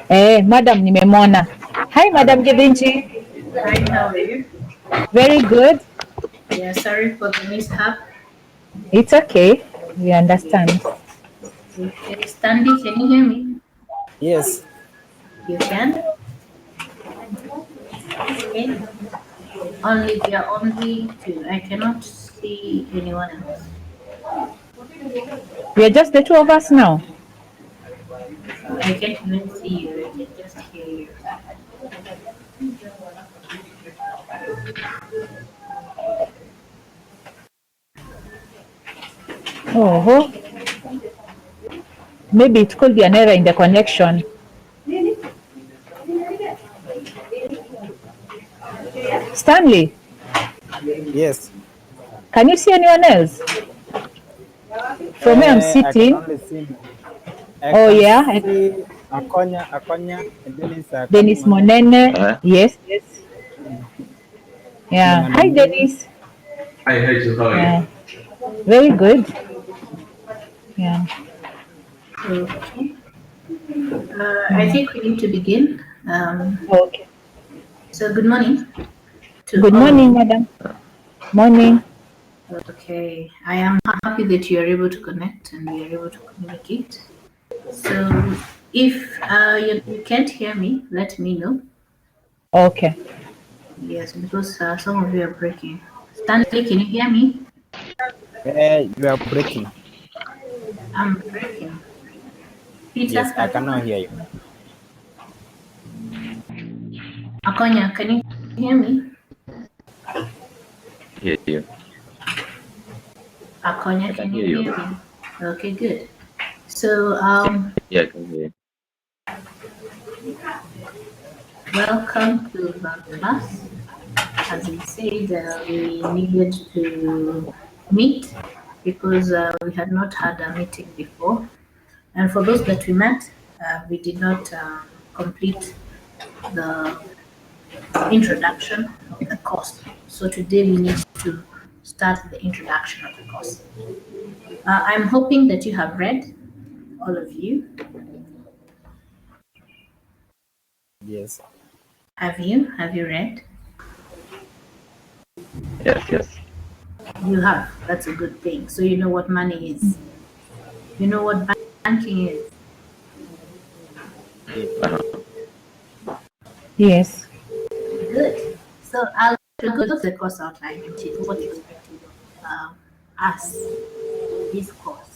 Madam nimemwona. Hi, Madam Hello. Givinji. Hi, how are you? Very good. Yeah, sorry for the mishap. It's okay. We Yeah. understand. Okay, Stanley, can you hear me? Yes. You can? Okay. Only we are only two. I cannot see anyone else. We are just the two of us now. I can't even see you. I can just hear you. Oh, maybe it could be an error in the connection. Stanley, Yes. can you see anyone else? From where I'm I can sitting. only see. I Oh, can yeah. see Akonya, and Dennis Dennis Kanimanu, Monene. Yes, yes. and Yeah. Hi, Manandi. Dennis. Yeah. Very good. Yeah. Okay. I think we need to begin. Okay. So good morning to Good all of morning, you. madam. Morning. Okay, I am happy that you are able to connect and we are able to communicate. So if you can't hear me, let me know. Okay. Yes, because some of you are breaking. Stanley, can you hear me? You are breaking. I'm breaking. Yes, Peter, I cannot hear you. Akonya, can you hear me? Hear you. I Akonya, can can hear you you. hear me? Okay, good. So Yeah, I can hear you. welcome to the class. As we said, we needed to meet because we had not had a meeting before. And for those that we met, we did not complete the introduction of the course. So today we need to start the introduction of the course. I'm hoping that you have read, all of you. Yes. Have you? Have you read? Yes, yes. You have. That's a good thing. So you know what money is. You know what banking is. Yes. Uh-huh. Yes. Good. So I'll go to the course outline and tell you what expected of us this course.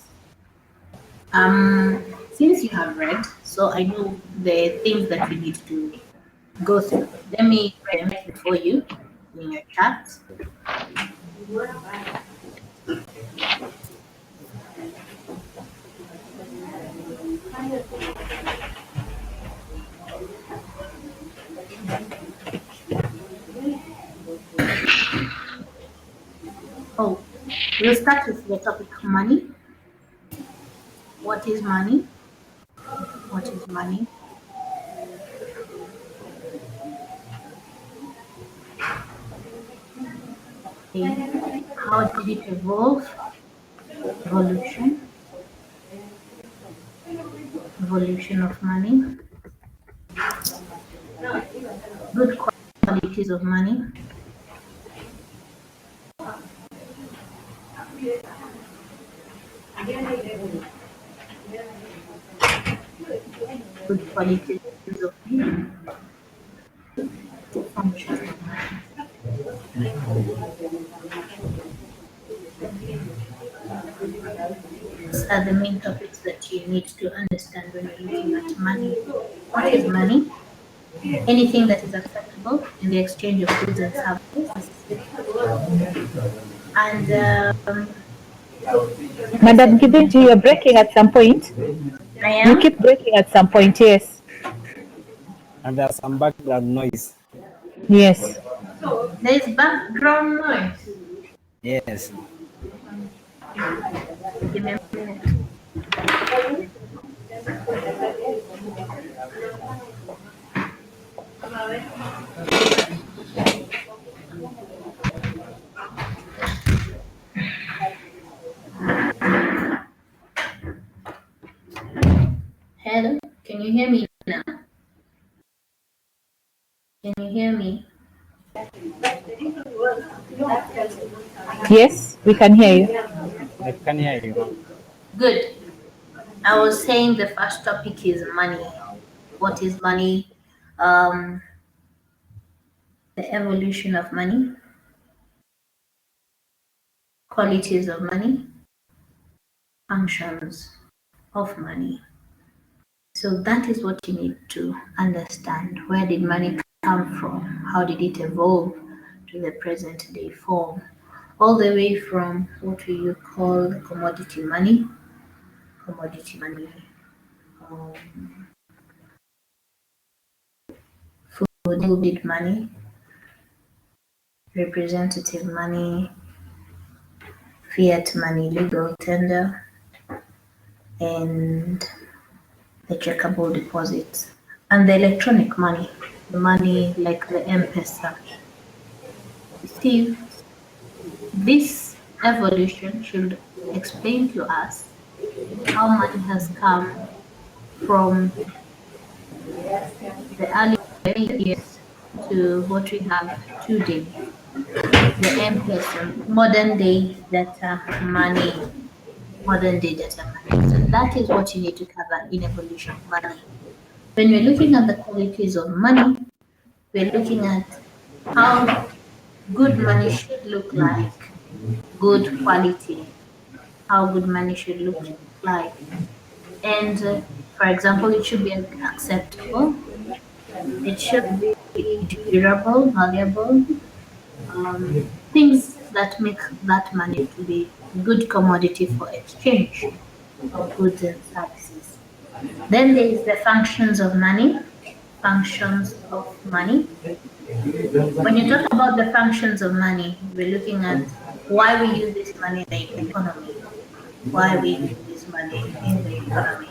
Since you have read, so I know the things that we need to go through. Let me write them for you in your chat. Oh, we'll start with the topic money. What is money? What is money? Okay. How did it evolve? Evolution. Evolution of money. Good qualities of money. Good qualities of function of money. These are the main topics that you need to understand when you're looking at money. What is money? Anything that is acceptable in the exchange of goods and services. And like I Madam said, the main Givinji, you're topic breaking that at some point. I You am, keep breaking at some point, yes. And there's some background noise. Yes. there's background noise. Yes. Give me a minute. Hello, can you hear me now? Can you hear me? Yes, we can hear you. I can hear you. Good. I was saying the first topic is money. What is money? Um, the evolution of money, qualities of money, functions of money. So that is what you need to understand. Where did money come from? How did it evolve to the present day form? All the way from what we you call commodity money, um, food money, representative money, fiat money, legal tender, and the checkable deposits, and the electronic money, the money like the M-Pesa. Steve, this evolution should explain to us how money has come from the early years to what we have today, the M-Pesa, modern day data money, modern day data money. So that is what you need to cover in evolution of money. When we're looking at the qualities of money, we're looking at how good money should look like, good quality, how good money should look like. And for example, it should be acceptable, it should be durable, valuable, things that make that money to be good commodity for exchange of goods and services. Then there is the functions of money. Functions of money. When you talk about the functions of money, we're looking at why we use this money in the economy. Why we use this money in the economy.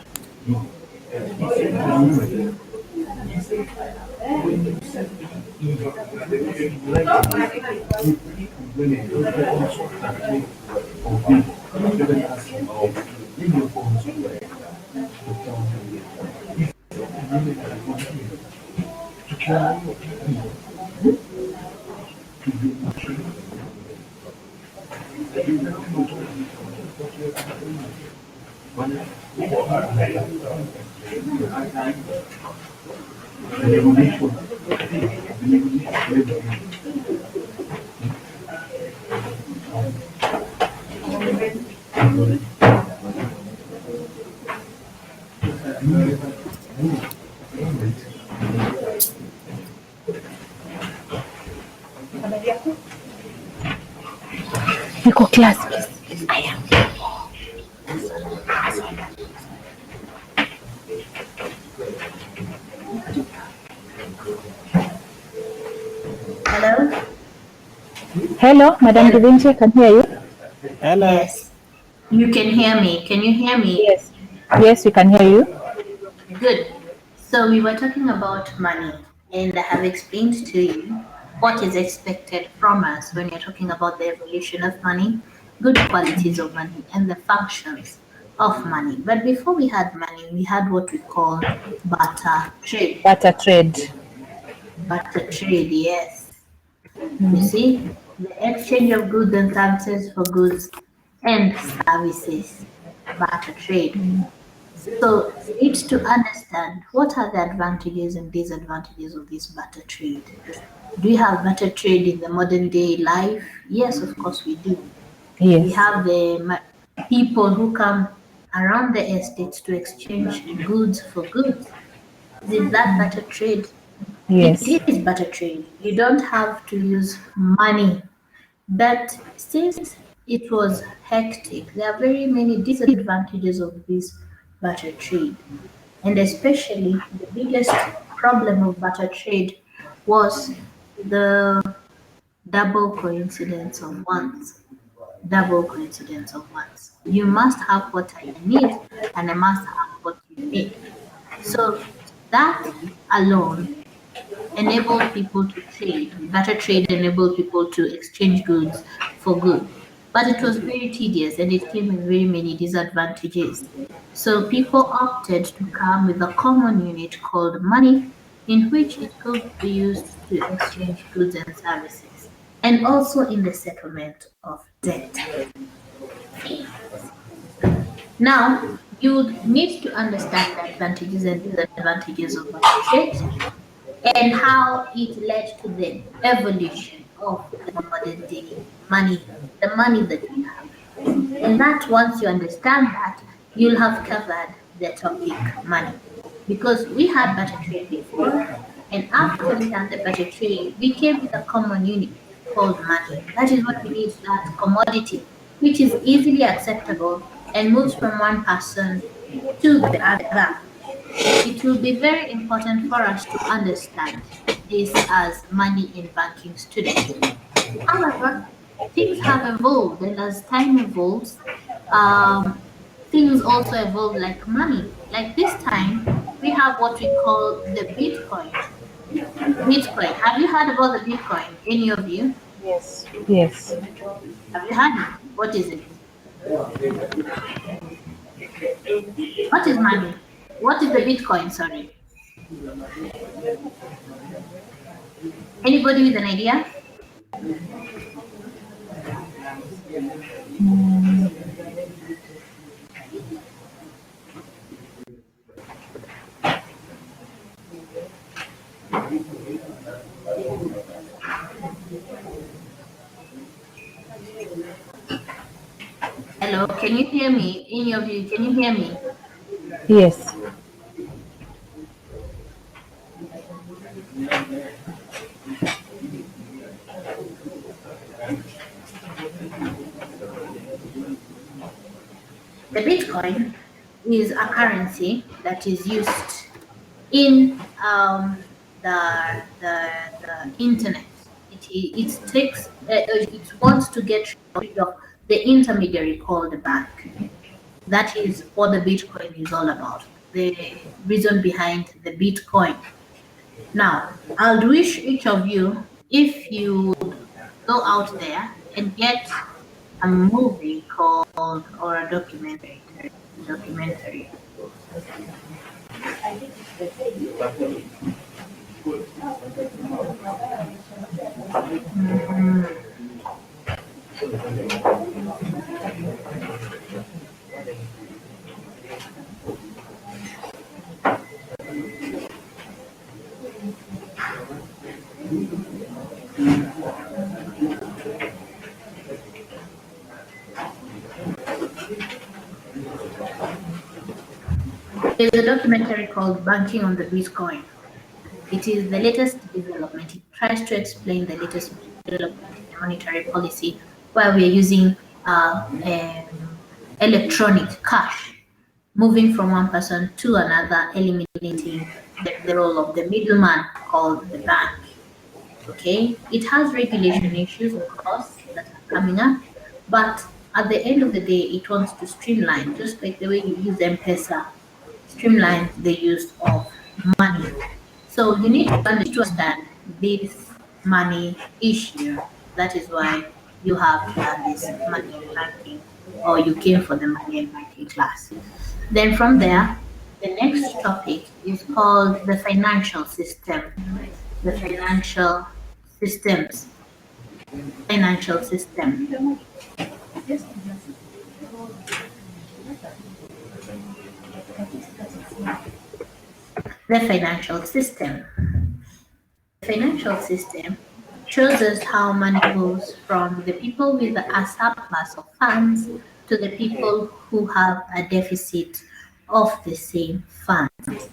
Niko class. Hello? Hello, Madam Divinci, I can hear you. Hello. Yes. You can hear me. Can you hear me? Yes. Yes, we can hear you. Good. So we were talking about money, and I have explained to you what is expected from us when you're talking about the evolution of money, good qualities of money, and the functions of money. But before we had money, we had what we call barter trade. Barter trade. Barter trade, yes. You see, the exchange of goods and services for goods and services, barter trade. So you need to understand what are the advantages and disadvantages of this barter trade. Do we have barter trade in the modern day life? Yes, of course we do. We Yes. have the people who come around the estates to exchange goods for goods. Is that barter trade? Yes. It is barter trade. You don't have to use money. But since it was hectic, there are very many disadvantages of this barter trade. And especially the biggest problem of barter trade was the double coincidence of wants. Double coincidence of wants. You must have what I need and I must have what you need. So that alone enabled people to trade. Better trade enabled people to exchange goods for good. But it was very tedious and it came with very many disadvantages. So people opted to come with a common unit called money in which it could be used to exchange goods and services, and also in the settlement of debt. Now, you need to understand the advantages and disadvantages of barter trade and how it led to the evolution of the modern day money, the money that we have. And that once you understand that, you'll have covered the topic money. Because we had barter trade before, and after we had the barter trade, we came with a common unit called money. That is what we need, that commodity, which is easily acceptable and moves from one person to the other. It will be very important for us to understand this as money in banking students. However, things have evolved, and as time evolves, um, things also evolve like money. Like this time, we have what we call the Bitcoin. Bitcoin. Have you heard about the Bitcoin? Any of you? Yes. Have you heard it? What is it? What is money? What is the Bitcoin? Sorry. Anybody with an idea? Hello, can you hear me? Any of you, can you hear me? Yes. The Bitcoin is a currency that is used in the internet. It takes it wants to get rid of the intermediary called the bank. That is what the Bitcoin is all about. The reason behind the Bitcoin. Now, I'll wish each of you, if you go out there and get a movie called or a documentary. Mhm. There's a documentary called Banking on the Bitcoin. It is the latest development. It tries to explain the latest development in the monetary policy where we are using electronic cash, moving from one person to another, eliminating the role of the middleman called the bank. Okay, it has regulation issues, of course, that are coming up, but at the end of the day, it wants to streamline, just like the way you use M-Pesa, streamline the use of money. So you need to understand this money issue. That is why you have done this money and banking, or you came for the money and banking class. Then from there, the next topic is called the financial system. The financial systems. Financial system. The financial system. Financial system shows us how money moves from the people with a surplus of funds to the people who have a deficit of the same funds.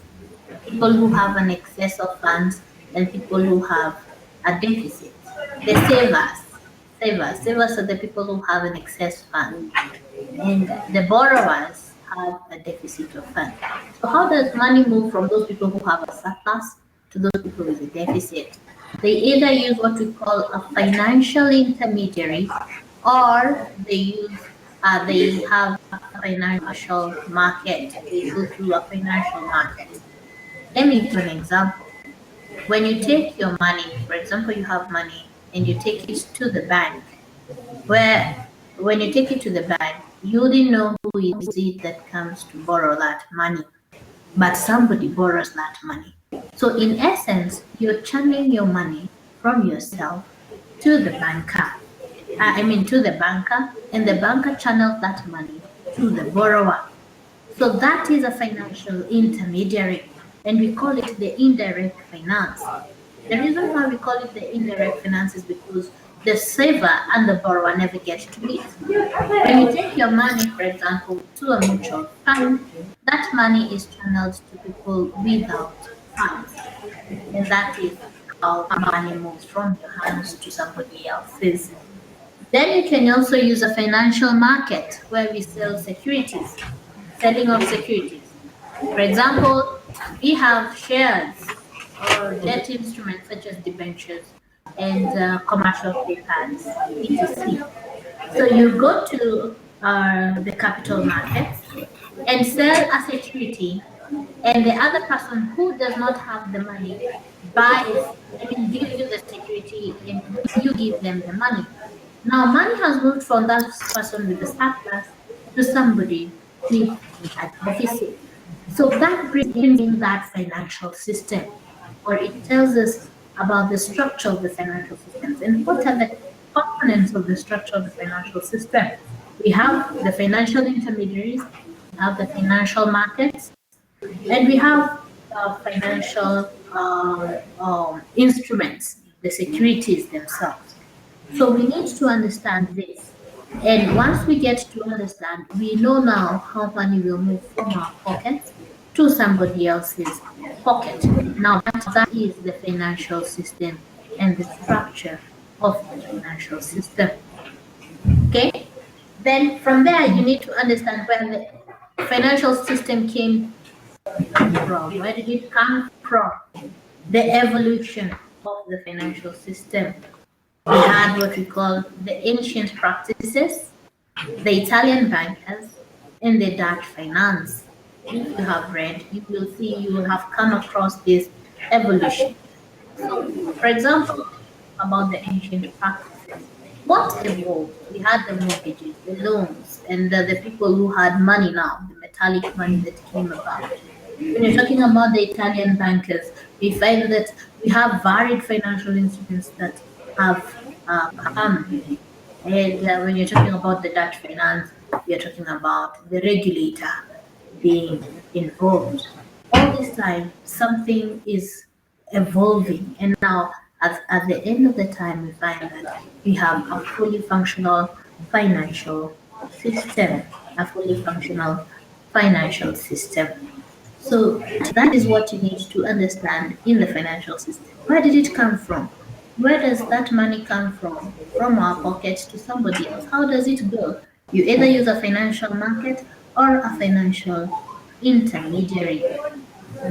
People who have an excess of funds and people who have a deficit. The savers are the people who have an excess fund, and the borrowers have a deficit of funds. So how does money move from those people who have a surplus to those people with a deficit? They either use what we call a financial intermediary, or they have a financial market. They go through a financial market. Let me give you an example. When you take your money, for example, you have money and you take it to the bank, where when you take it to the bank, you wouldn't know who is it that comes to borrow that money, but somebody borrows that money. So in essence, you're channeling your money from yourself to the banker. To the banker, and the banker channels that money to the borrower. So that is a financial intermediary, and we call it the indirect finance. The reason why we call it the indirect finance is because the saver and the borrower never get to meet. When you take your money, for example, to a mutual fund, that money is channeled to people without funds. And that is how money moves from your hands to somebody else's. Then you can also use a financial market where we sell securities, selling of securities. For example, we have shares or debt instruments such as debentures and commercial papers, etc. So you go to the capital markets and sell a security, and the other person who does not have the money gives you the security, and you give them the money. Now, money has moved from that person with the surplus to somebody with a deficit. So that brings in that financial system, or it tells us about the structure of the financial systems. And what are the components of the structure of the financial system? We have the financial intermediaries, we have the financial markets, and we have financial instruments, the securities themselves. So we need to understand this. And once we get to understand, we know now how money will move from our pockets to somebody else's pocket. Now that is the financial system and the structure of the financial system. Okay? Then from there, you need to understand where the financial system came from. Where did it come from? The evolution of the financial system. We had what we call the ancient practices, the Italian bankers, and the Dutch finance. If you have read, you will see, you will have come across this evolution. So, for example, about the ancient practices, what evolved? We had the mortgages, the loans, and the people who had money now, the metallic money that came about. When you're talking about the Italian bankers, we find that we have varied financial instruments that have come. And when you're talking about the Dutch finance, you're talking about the regulator being involved. All this time, something is evolving, and now at the end of the time, we find that we have a fully functional financial system, a fully functional financial system. So that is what you need to understand in the financial system. Where did it come from? Where does that money come from? From our pockets to somebody else. How does it go? You either use a financial market or a financial intermediary.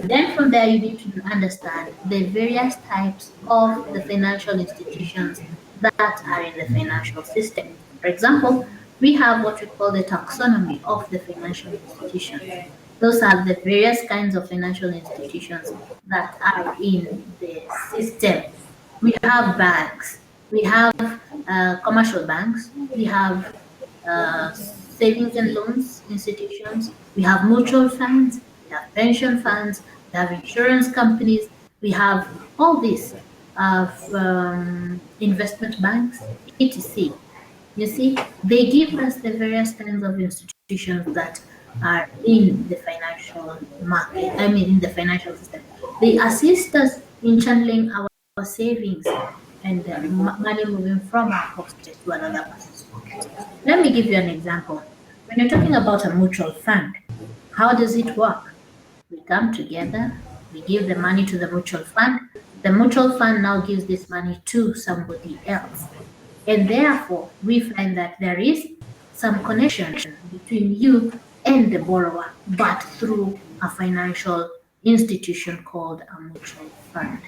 Then from there, you need to understand the various types of the financial institutions that are in the financial system. For example, we have what we call the taxonomy of the financial institutions. Those are the various kinds of financial institutions that are in the system. We have banks, we have commercial banks, we have savings and loans institutions, we have mutual funds, we have pension funds, we have insurance companies, we have all these investment banks, etc. You see, they give us the various kinds of institutions that are in the financial market, in the financial system. They assist us in channeling our savings and money moving from our pocket to another person's pocket. Let me give you an example. When you're talking about a mutual fund, how does it work? We come together, we give the money to the mutual fund. The mutual fund now gives this money to somebody else. And therefore, we find that there is some connection between you and the borrower, but through a financial institution called a mutual fund.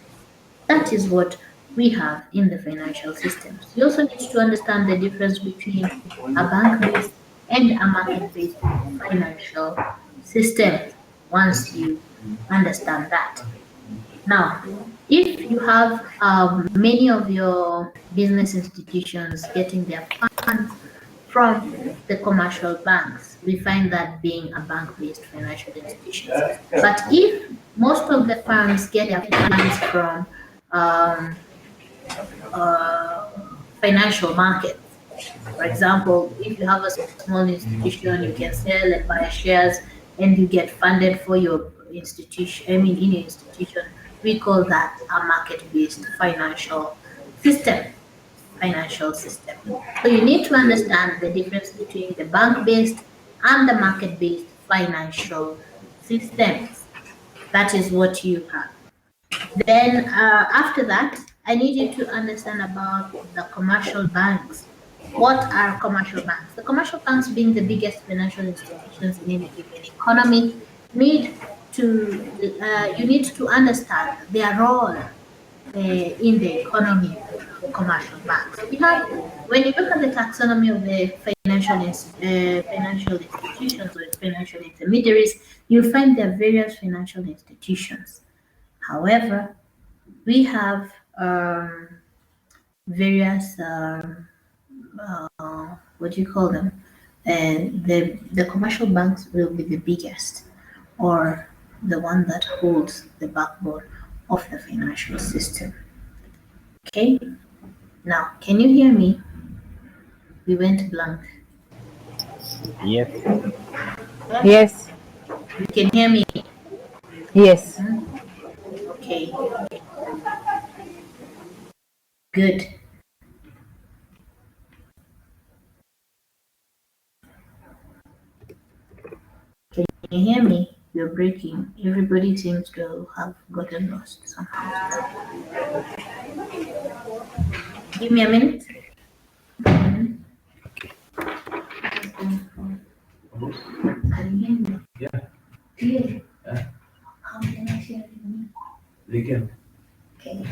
That is what we have in the financial systems. You also need to understand the difference between a bank-based and a market-based financial system once you understand that. Now, if you have many of your business institutions getting their funds from the commercial banks. We find that being a bank-based financial institution. But if most of the firms get their funds from um, financial markets, for example, if you have a small institution, you can sell and buy shares and you get funded for your institution. I mean, in your institution, we call that a market-based financial system. Financial system. So you need to understand the difference between the bank-based and the market-based financial systems. That is what you have. Then after that, I need you to understand about the commercial banks. What are commercial banks? The commercial banks, being the biggest financial institutions in any given economy, need to you need to understand their role in the economy of the commercial banks. We have, when you look at the taxonomy of the financial institutions or financial intermediaries, you'll find there are various financial institutions. However, we have various what do you call them? The commercial banks will be the biggest, or the one that holds the backbone of the financial system. Okay. Now, can you hear me? We went blank. Yes. Yes. You can hear me? Yes. Okay. Good. Can you hear me? You're breaking. Everybody seems to have gotten lost somehow. Give me a minute. Can you hear me? Yeah. Yeah. Yeah. How can I share with me? They can. Okay.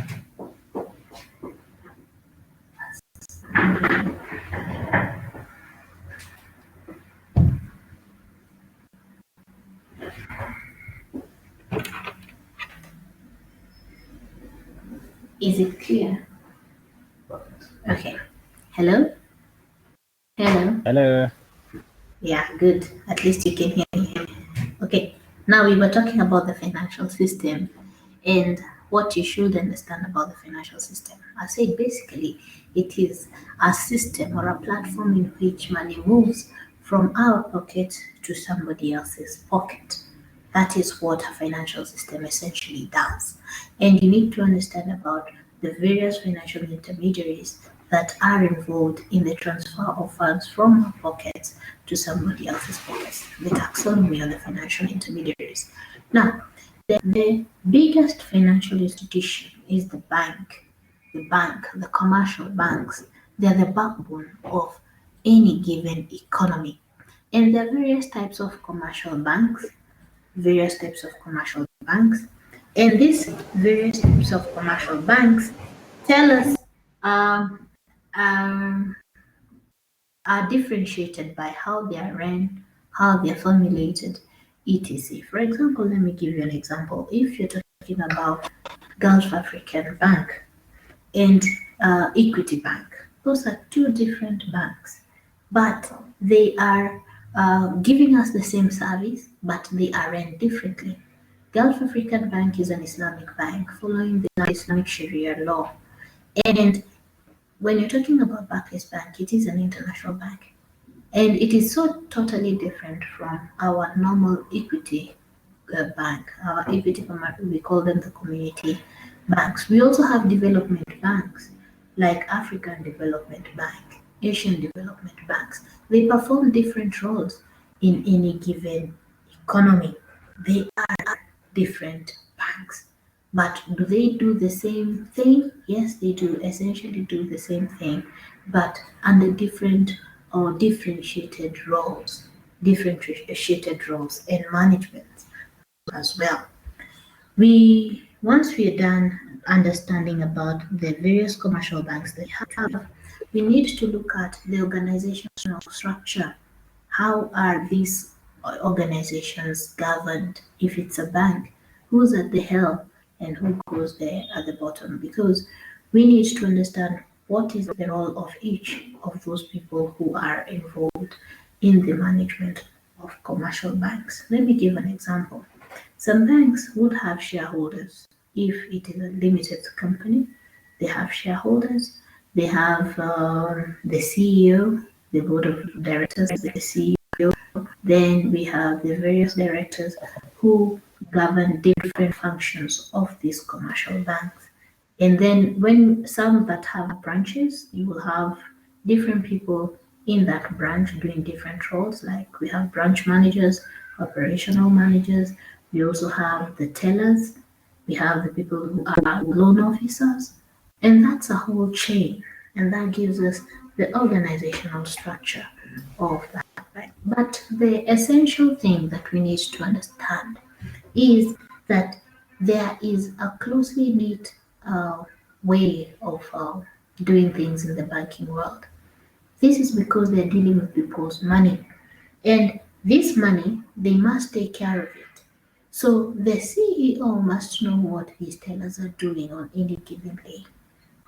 Is it clear? Okay. Hello? Hello? Hello. Yeah, good. At least you can hear me. Okay. Now we were talking about the financial system and what you should understand about the financial system. I said basically it is a system or a platform in which money moves from our pocket to somebody else's pocket. That is what a financial system essentially does. And you need to understand about the various financial intermediaries that are involved in the transfer of funds from our pockets to somebody else's pockets, the taxonomy of the financial intermediaries. Now, the biggest financial institution is the bank. The commercial banks, they're the backbone of any given economy. And there are various types of commercial banks, and these various types of commercial banks tell us um, um, are differentiated by how they are ran, how they are formulated, etc. For example, let me give you an example. If you're talking about Gulf African Bank and Equity Bank, those are two different banks, but they are giving us the same service, but they are run differently. Gulf African Bank is an Islamic bank following the Islamic Sharia law. And when you're talking about Barclays Bank, it is an international bank. And it is so totally different from our normal equity bank. Our equity, we call them the community banks. We also have development banks like African Development Bank, Asian Development Banks. They perform different roles in any given economy. They are different banks. But do they do the same thing? Yes, they do essentially do the same thing, but under different or differentiated roles and management as well. Once we are done understanding about the various commercial banks they have, we need to look at the organizational structure. How are these organizations governed? If it's a bank, who's at the helm and who goes there at the bottom? Because we need to understand what is the role of each of those people who are involved in the management of commercial banks. Let me give an example. Some banks would have shareholders. If it is a limited company, they have shareholders. They have the CEO, the board of directors, the CEO. Then we have the various directors who govern different functions of these commercial banks. And then when some that have branches, you will have different people in that branch doing different roles. Like we have branch managers, operational managers. We also have the tellers. We have the people who are loan officers. And that's a whole chain. And that gives us the organizational structure of that bank. But the essential thing that we need to understand is that there is a closely knit way of doing things in the banking world. This is because they're dealing with people's money. And this money, they must take care of it. So the CEO must know what his tellers are doing on any given day.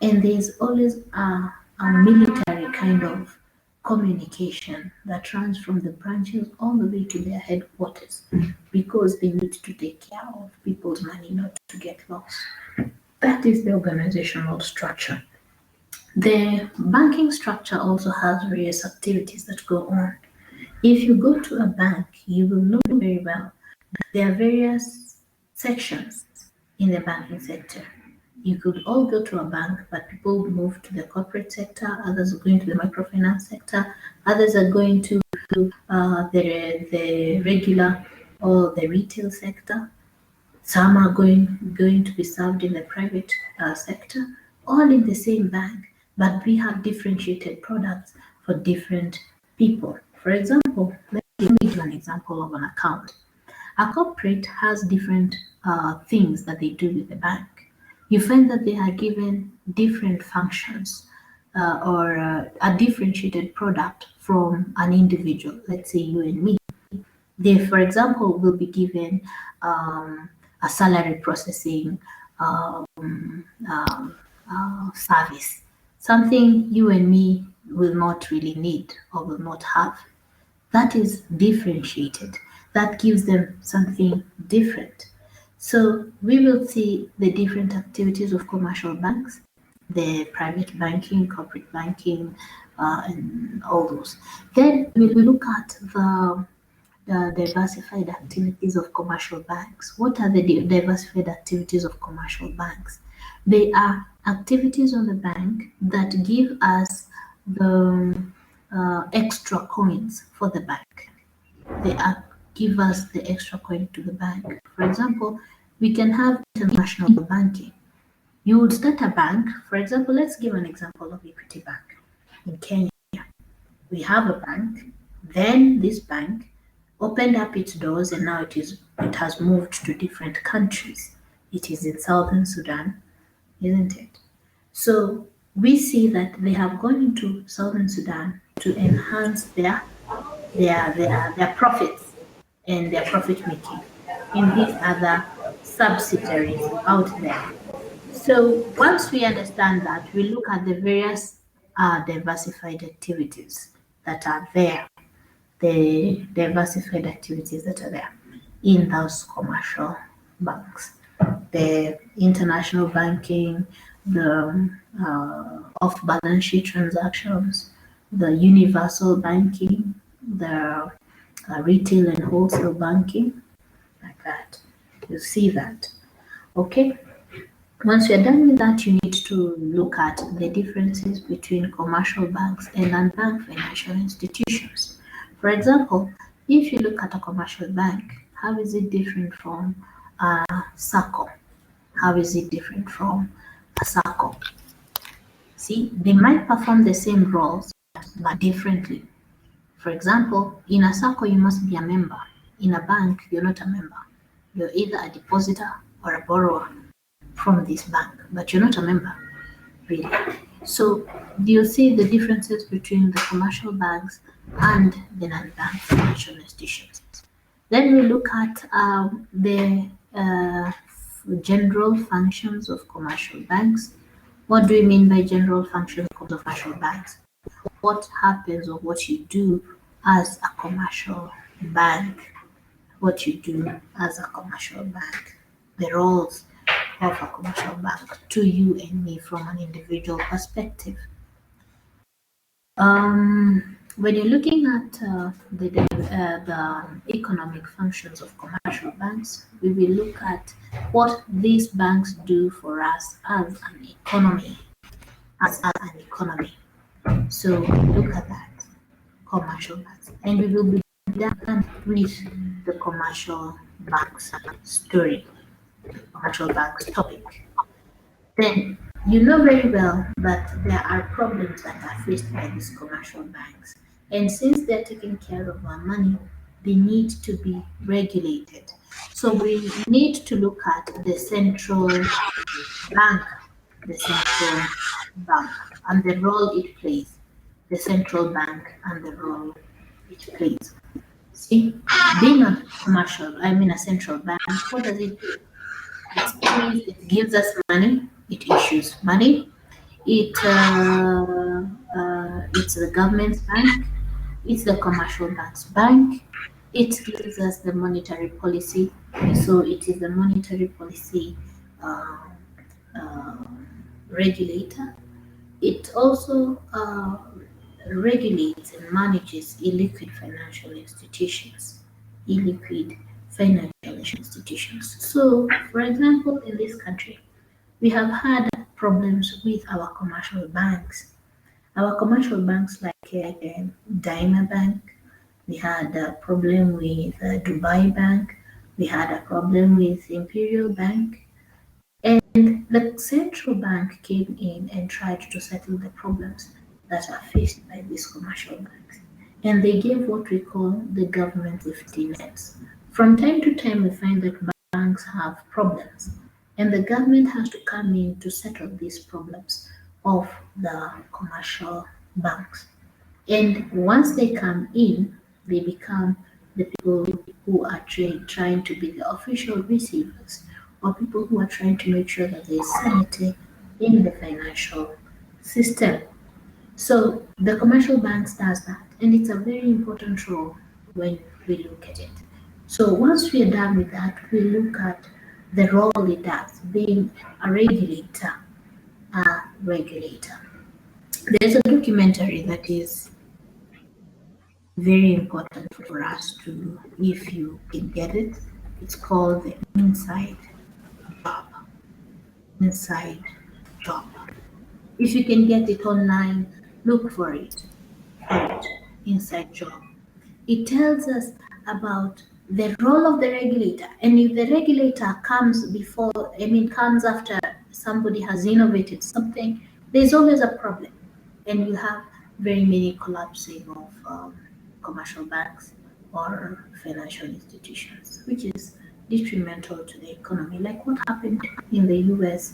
And there's always a military kind of communication that runs from the branches all the way to their headquarters because they need to take care of people's money not to get lost. That is the organizational structure. The banking structure also has various activities that go on. If you go to a bank, you will know very well that there are various sections in the banking sector. You could all go to a bank, but people move to the corporate sector, others are going to the microfinance sector, others are going to the regular or the retail sector. Some are going to be served in the private sector, all in the same bank, but we have differentiated products for different people. For example, let me give an example of an account. A corporate has different things that they do with the bank. You find that they are given different functions or a differentiated product from an individual, let's say you and me. They, for example, will be given a salary processing service, something you and me will not really need or will not have. That is differentiated. That gives them something different. So we will see the different activities of commercial banks, the private banking, corporate banking, and all those. Then we will look at the diversified activities of commercial banks. What are the diversified activities of commercial banks? They are activities on the bank that give us the extra coins for the bank. They give us the extra coin to the bank. For example, we can have international banking. You would start a bank, for example, let's give an example of Equity Bank in Kenya. We have a bank, then this bank opened up its doors and now it has moved to different countries. It is in Southern Sudan, isn't it? So we see that they have gone into Southern Sudan to enhance their profits and their profit making in these other subsidiaries out there. So once we understand that, we look at the various diversified activities that are there, the diversified activities that are there in those commercial banks. The international banking, the off-balance sheet transactions, the universal banking, the retail and wholesale banking, like that. You see that. Okay. Once you're done with that, you need to look at the differences between commercial banks and non-bank financial institutions. For example, if you look at a commercial bank, how is it different from a SACCO? How is it different from a SACCO? See, they might perform the same roles, but differently. For example, in a SACCO, you must be a member. In a bank, you're not a member. You're either a depositor or a borrower from this bank, but you're not a member, really. So do you see the differences between the commercial banks and the non-bank financial institutions? Then we look at the general functions of commercial banks. What do we mean by general functions of commercial banks? What happens or what you do as a commercial bank? What you do as a commercial bank? The roles of a commercial bank to you and me from an individual perspective. When you're looking at the economic functions of commercial banks, we will look at what these banks do for us as an economy. As an economy. So look at that, commercial banks, and we will be done with the commercial banks story, commercial banks topic. Then you know very well that there are problems that are faced by these commercial banks. And since they're taking care of our money, they need to be regulated. So we need to look at bank, the central bank, and the role it plays. The central bank and the role it plays. See, being a a central bank, what does it do? It gives us money, it issues money, it's the government's bank, it's the commercial bank's bank, it gives us the monetary policy, so it is the monetary policy uh, uh, regulator. It also regulates and manages illiquid financial institutions. Illiquid financial institutions. So, for example, in this country, we have had problems with our commercial banks. Our commercial banks like Diamond Bank, we had a problem with Dubai Bank, we had a problem with Imperial Bank, and the central bank came in and tried to settle the problems that are faced by these commercial banks. And they gave what we call the government safety nets. From time to time, we find that banks have problems, and the government has to come in to settle these problems of the commercial banks. And once they come in, they become the people who are trying to be the official receivers, or people who are trying to make sure that there is sanity in the financial system. So the commercial banks does that, and it's a very important role when we look at it. So once we are done with that, we look at the role it does, being a regulator. A regulator. There's a documentary that is very important for us to, if you can get it. It's called the Job. Inside Job. If you can get it online, look for it. Inside Job. It tells us about the role of the regulator. And if the regulator comes after somebody has innovated something, there's always a problem. And you have very many collapsing of commercial banks or financial institutions, which is detrimental to the economy, like what happened in the US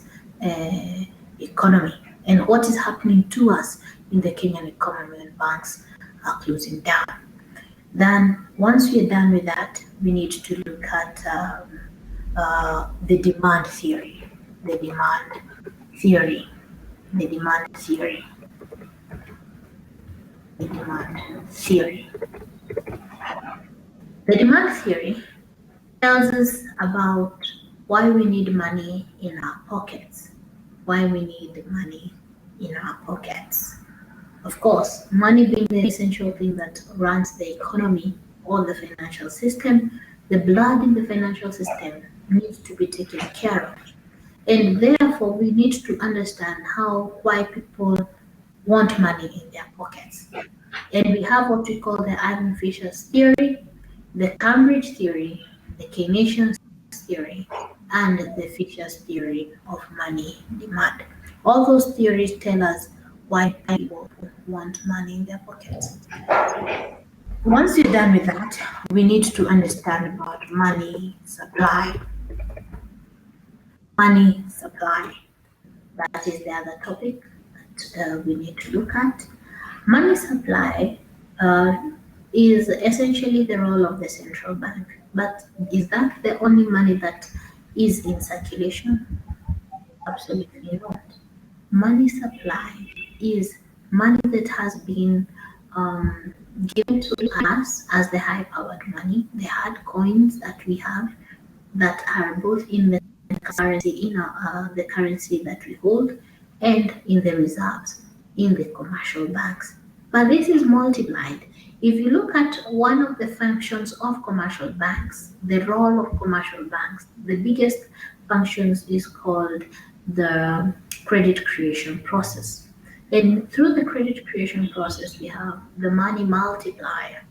economy and what is happening to us in the Kenyan economy when banks are closing down. Then, once we are done with that, we need to look at the demand theory. The demand theory. The demand theory. The demand theory. The demand theory tells us about why we need money in our pockets. Why we need money in our pockets. Of course, money being the essential thing that runs the economy or the financial system, the blood in the financial system needs to be taken care of. And therefore, we need to understand why people want money in their pockets. And we have what we call the Ivan Fisher's theory, the Cambridge theory, the Keynesian theory, and the Fisher's theory of money demand. All those theories tell us why people want money in their pockets. Once you're done with that, we need to understand about money supply. Money supply. That is the other topic that we need to look at. Money supply is essentially the role of the central bank. But is that the only money that is in circulation? Absolutely not. Money supply is money that has been um, given to us as the high powered money, the hard coins that we have that are both in the currency, the currency that we hold, and in the reserves in the commercial banks. But this is multiplied. If you look at one of the functions of commercial banks, the role of commercial banks, the biggest functions is called the credit creation process. And through the credit creation process, we have the money multiplier.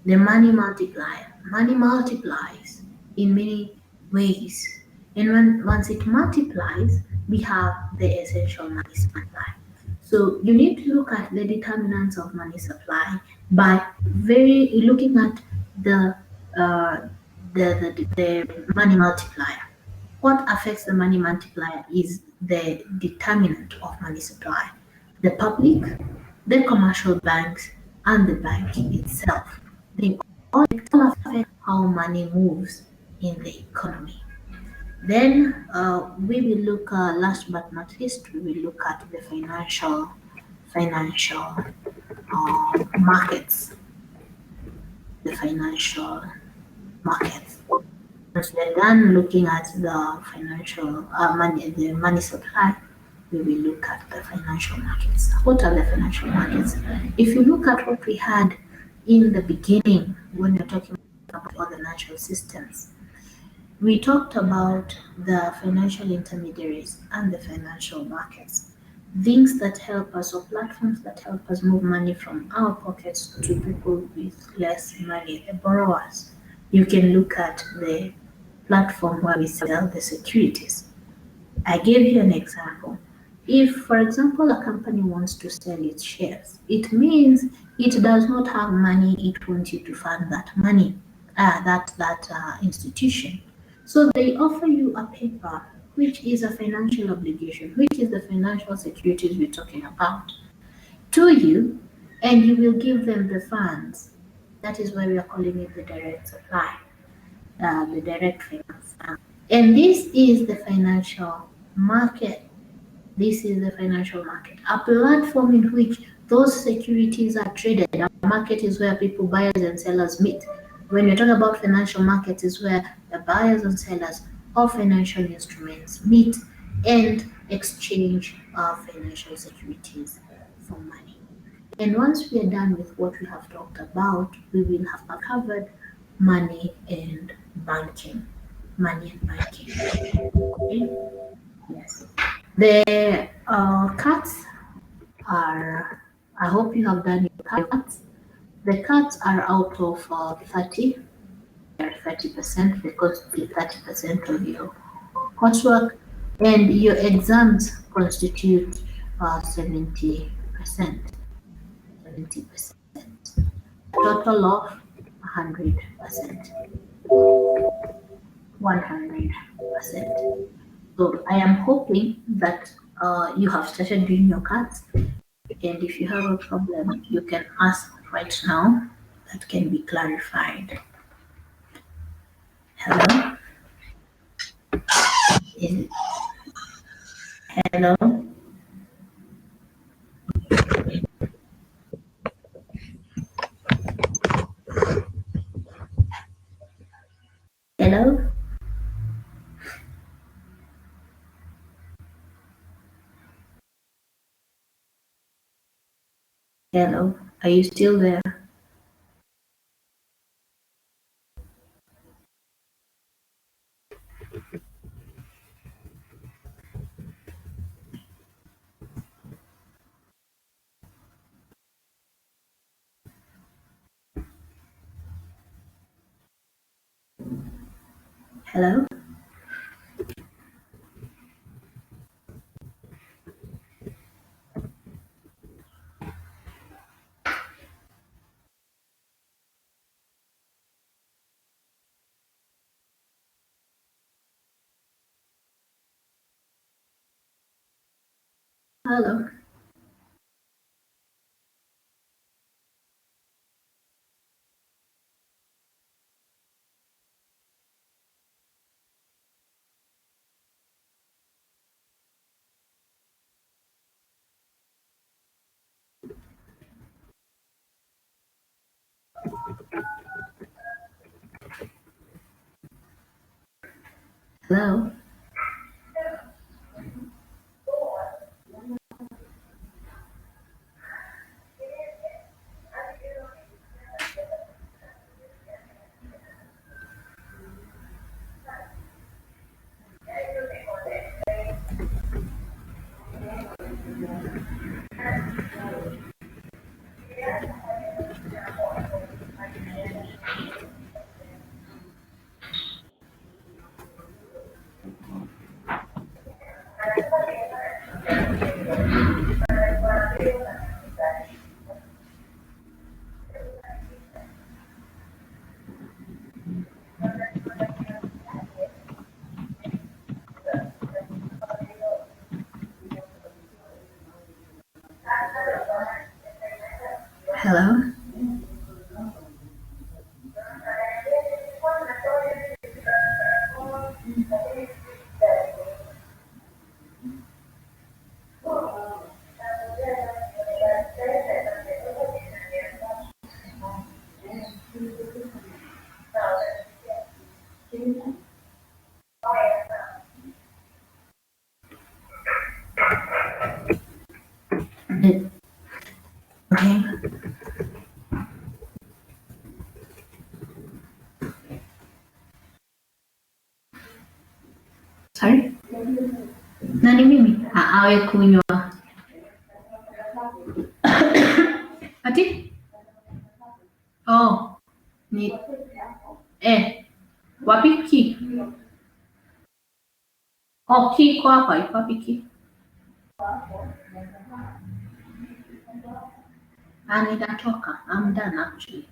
The money multiplier. Money multiplies in many ways. And once it multiplies, we have the essential money supply. So you need to look at the determinants of money supply by very looking at the uh, the money multiplier. What affects the money multiplier is the determinant of money supply. The public, the commercial banks, and the bank itself. They all affect how money moves in the economy. Then we will look, last but not least, we will look at the financial markets. The financial markets. Once we are done looking at the financial money, the money supply, we will look at the financial markets. What are the financial markets? If you look at what we had in the beginning when we're talking about all the natural systems, we talked about the financial intermediaries and the financial markets. Things that help us, or platforms that help us move money from our pockets to people with less money, the borrowers. You can look at the platform where we sell the securities. I gave you an example. If, for example, a company wants to sell its shares, it means it does not have money. It wants you to fund that money, that institution. So they offer you a paper, which is a financial obligation, which is the financial securities we're talking about, to you, and you will give them the funds. That is why we are calling it the direct supply, the direct finance. And this is the financial market. This is the financial market, a platform in which those securities are traded. A market is where people, buyers and sellers meet. When we talk about financial markets, is where the buyers and sellers of financial instruments meet and exchange financial securities for money. And once we are done with what we have talked about, we will have covered money and banking. Money and banking. Okay? Yes. The cuts are, I hope you have done your cuts. The cuts are out of 30, they are 30% because it's 30% of your coursework, and your exams constitute 70%. 70%. Total of 100%. 100%. So I am hoping that you have started doing your cards, and if you have a problem, you can ask right now. That can be clarified. Hello? Is, hello? Hello? Hello? Are you still there? Hello? Hello? Hello? Hello? Okay. Sorry? Nani mimi? Awe kunywa. Ati? Oh. Ni. Wapi ki? Oh, ki iko hapa. Iko wapi ki? Nitatoka. I'm done actually.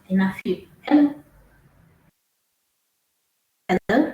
Enough. Hello? Hello?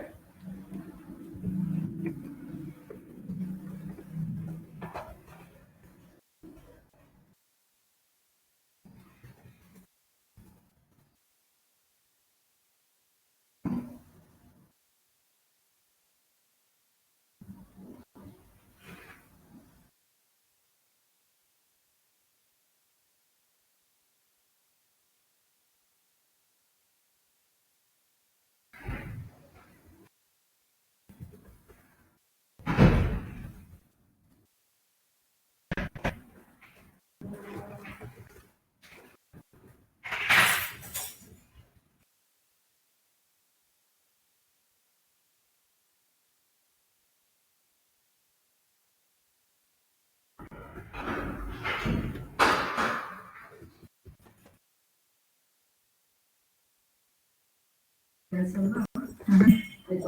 It's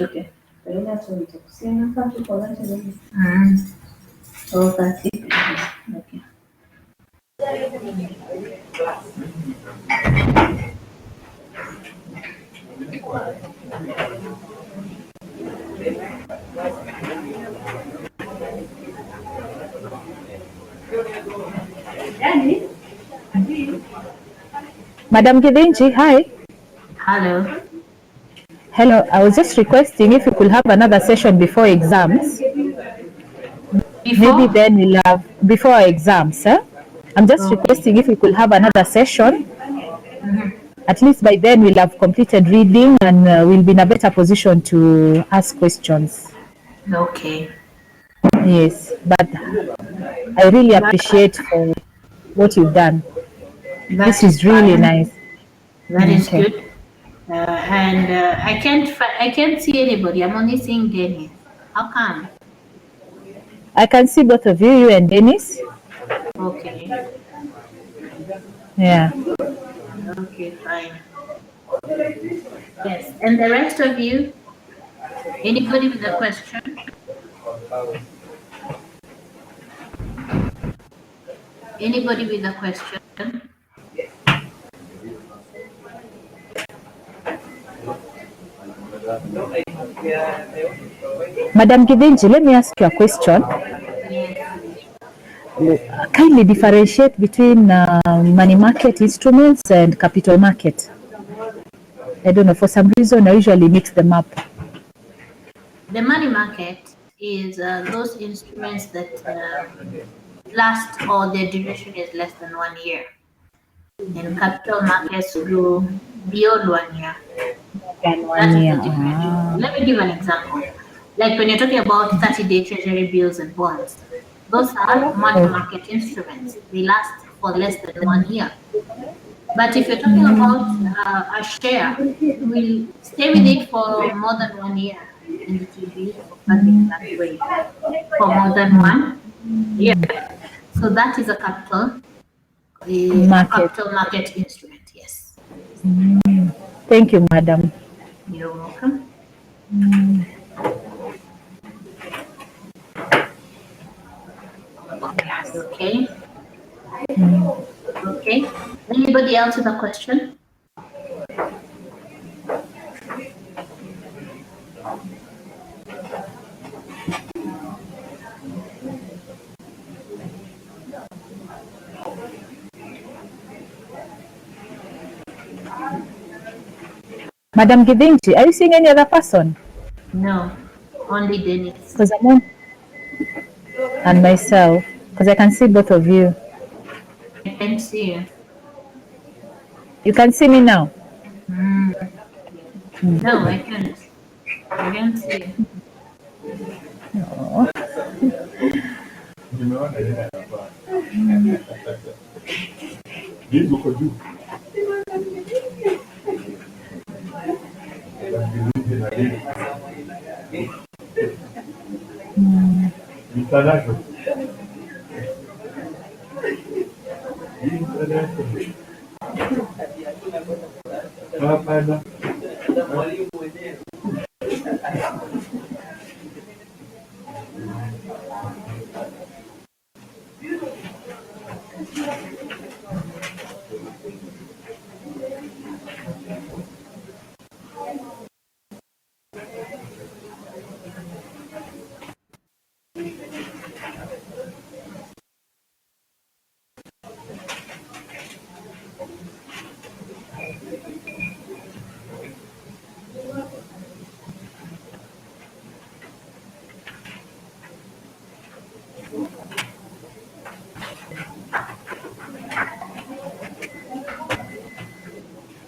okay. Oh, that's it. Okay. Madam Githinji, hi. Hello. Hello, I was just requesting if you could have another session before exams. Before? Maybe then we'll have, before exams, eh? I'm just requesting if we could have another session. At least by then we'll have completed reading and we'll be in a better position to ask questions. Okay. Yes, but I really appreciate for what you've done. This is really nice. That is Okay. good. And I can't see anybody. I'm only seeing Dennis. How come? I can see both of you, you and Dennis. Okay. Yeah. Okay, fine. Yes. And the rest of you? Anybody with a question? Anybody with a question? Madam Githinji, let me ask you a question. Yes. Kindly differentiate between money market instruments and capital market. I don't know, for some reason I usually mix them up. The money market is those instruments that last or their duration is less than 1 year. And capital markets grow beyond 1 year. Than That 1 is year. the difference. Let me give an example. Like when you're talking about 30-day treasury bills and bonds, those are money market instruments. They last for less than 1 year. But if you're talking about a share, you will stay with it for more than 1 year, and it will be used for funding that way for more than 1 year. So that is a Market. capital market instrument. Yes. Thank you, madam. You're welcome. Okay. Okay. Anybody else with a question? Madam Gidinchi, are you seeing any other person? No, only Dennis. Because I'm on. And myself, because I can see both of you. I can see you. You can see me now. No, I can't. I can't see you.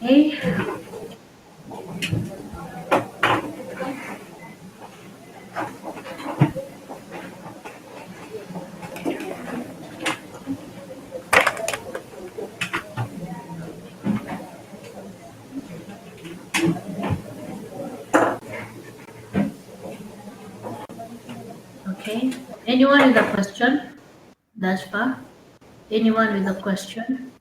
Hey. Okay. Anyone with a question? Thus far? Anyone with a question?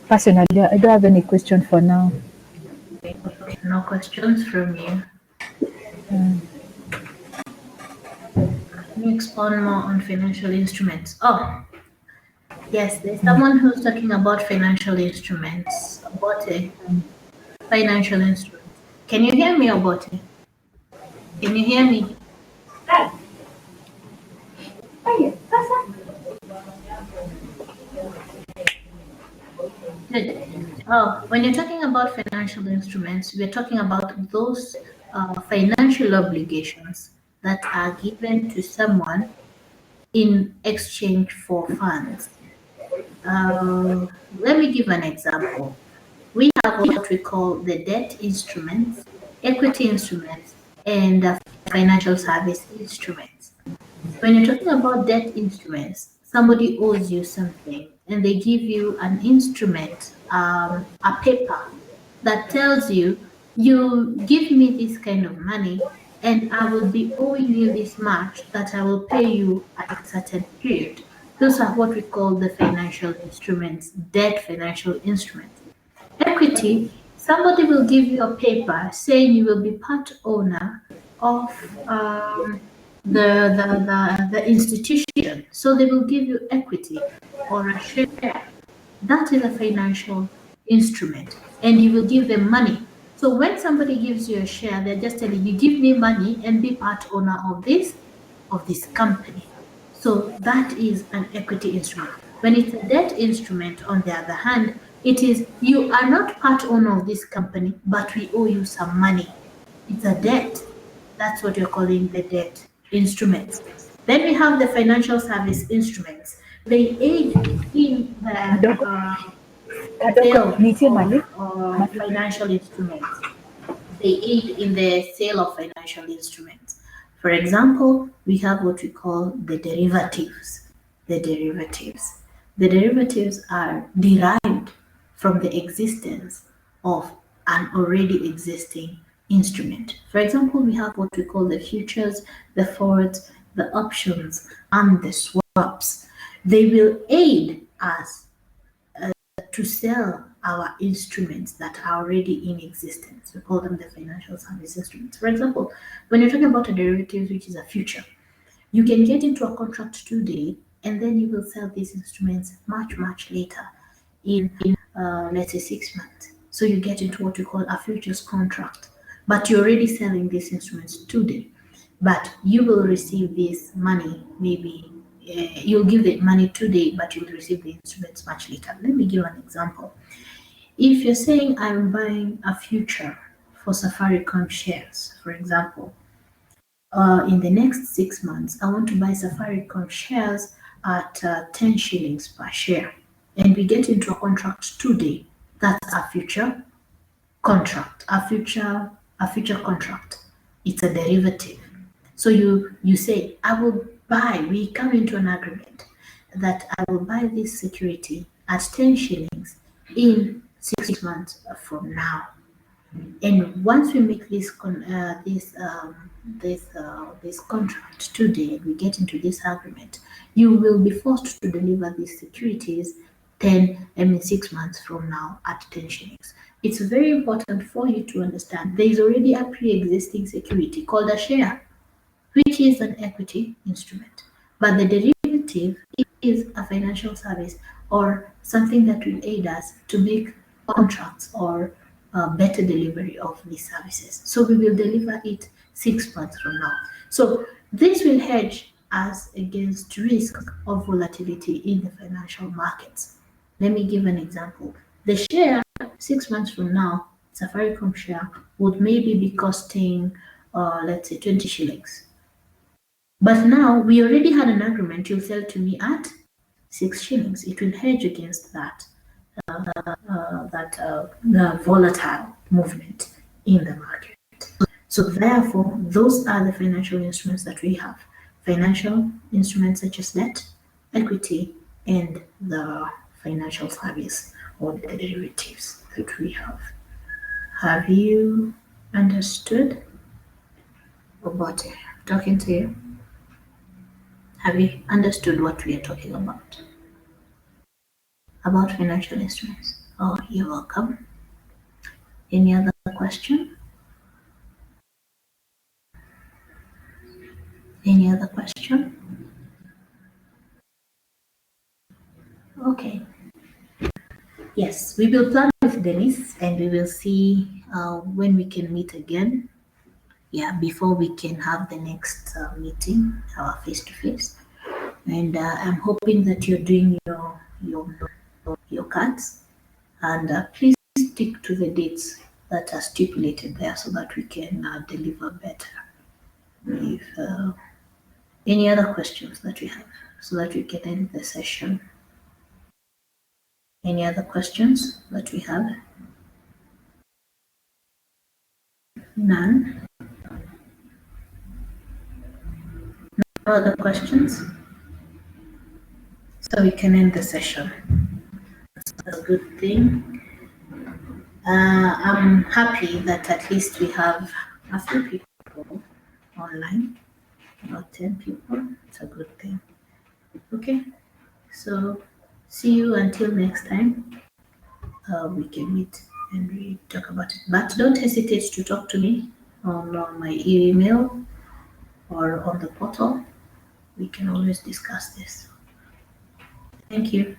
Personally, I don't have any question for now. Okay, no questions from you. Can you expound more on financial instruments? Oh, yes, there's someone who's talking about financial instruments. Obote. Financial instruments. Can you hear me, Obote? Can you hear me? Good. Oh, when you're talking about financial instruments, we're talking about those financial obligations that are given to someone in exchange for funds. Let me give an example. We have what we call the debt instruments, equity instruments, and financial service instruments. When you're talking about debt instruments, somebody owes you something and they give you an instrument, a paper that tells you, you give me this kind of money and I will be owing you this much that I will pay you at a certain period. Those are what we call the financial instruments, debt financial instruments. Equity, somebody will give you a paper saying you will be part owner of the institution. So they will give you equity or a share. That is a financial instrument, and you will give them money So when somebody gives you a share, they're just telling you, give me money and be part owner of this company. So that is an equity instrument. When it's a debt instrument, on the other hand, it is you are not part owner of this company, but we owe you some money. It's a debt. That's what you're calling the debt instruments. Then we have the financial service instruments. They aid in the sale nitie mali of financial instruments. They aid in the sale of financial instruments. For example, we have what we call the derivatives. The derivatives. The derivatives are derived from the existence of an already existing instrument. For example, we have what we call the futures, the forwards, the options, and the swaps. They will aid us to sell our instruments that are already in existence. We call them the financial service instruments. For example, when you're talking about a derivative, which is a future, you can get into a contract today and then you will sell these instruments much, much later in let's say 6 months. So you get into what we call a futures contract, but you're already selling these instruments today. But you will receive this money maybe you'll give the money today, but you'll receive the instruments much later. Let me give an example. If you're saying I'm buying a future for Safaricom shares, for example, in the next 6 months, I want to buy Safaricom shares at 10 shillings per share, and we get into a contract today. That's a future contract, a future contract. It's a derivative. So you say, I will buy, we come into an agreement that I will buy this security at 10 shillings in 6 months from now. And once we make this contract today, we get into this agreement, you will be forced to deliver these securities 6 months from now at 10 shillings. It's very important for you to understand there is already a pre-existing security called a share, which is an equity instrument. But the derivative is a financial service or something that will aid us to make contracts or better delivery of these services. So we will deliver it 6 months from now. So this will hedge us against risk of volatility in the financial markets. Let me give an example. The share 6 months from now, Safaricom share, would maybe be costing, let's say, 20 shillings. But now we already had an agreement, you'll sell to me at 6 shillings. It will hedge against the volatile movement in the market. So therefore, those are the financial instruments that we have. Financial instruments such as debt, equity, and the financial service or the derivatives that we have. Have you understood what I'm talking to you? Have you understood what we are talking about? About financial instruments? Oh, you're welcome. Any other question? Any other question? Okay. Yes, we will plan with Dennis and we will see when we can meet again. Yeah, before we can have the next meeting, our face to face. And I'm hoping that you're doing your cards, and please stick to the dates that are stipulated there so that we can deliver better. If any other questions that we have, so that we can end the session. Any other questions that we have? None. No other questions? So we can end the session. That's a good thing. I'm happy that at least we have a few people online, about 10 people. It's a good thing. Okay, so see you until next time. We can meet and we talk about it. But don't hesitate to talk to me on my email or on the portal. We can always discuss this. Thank you.